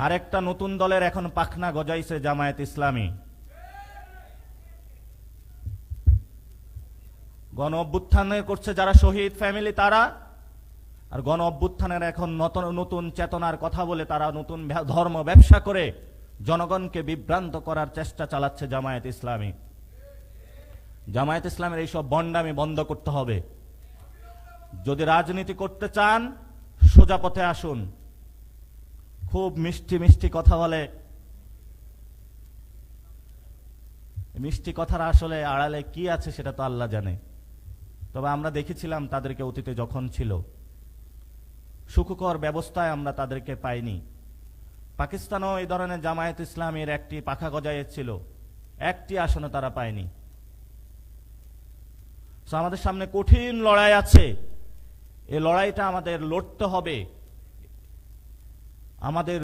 আরেকটা নতুন দলের এখন পাখনা গজাইছে জামায়াত ইসলামী। গণ অভ্যুত্থানের করছে যারা শহীদ ফ্যামিলি তারা, আর গণ অভ্যুত্থানের এখন নতুন নতুন চেতনার কথা বলে তারা নতুন ধর্ম ব্যবসা করে জনগণকে বিভ্রান্ত করার চেষ্টা চালাচ্ছে জামায়াত ইসলামী। জামায়াত ইসলামের এইসব বন্ডামি বন্ধ করতে হবে। যদি রাজনীতি করতে চান সোজা পথে আসুন। খুব মিষ্টি মিষ্টি কথা বলে, মিষ্টি কথার আসলে আড়ালে কি আছে সেটা তো আল্লাহ জানে। তবে আমরা দেখেছিলাম তাদেরকে অতীতে যখন ছিল, সুখকর ব্যবস্থায় আমরা তাদেরকে পাইনি। পাকিস্তানও এই ধরনের জামায়াত ইসলামীর একটি পাখা গজাইয়েছিল, একটি আসনে তারা পায়নি। আমাদের সামনে কঠিন লড়াই আছে, এই লড়াইটা আমাদের লড়তে হবে। আমাদের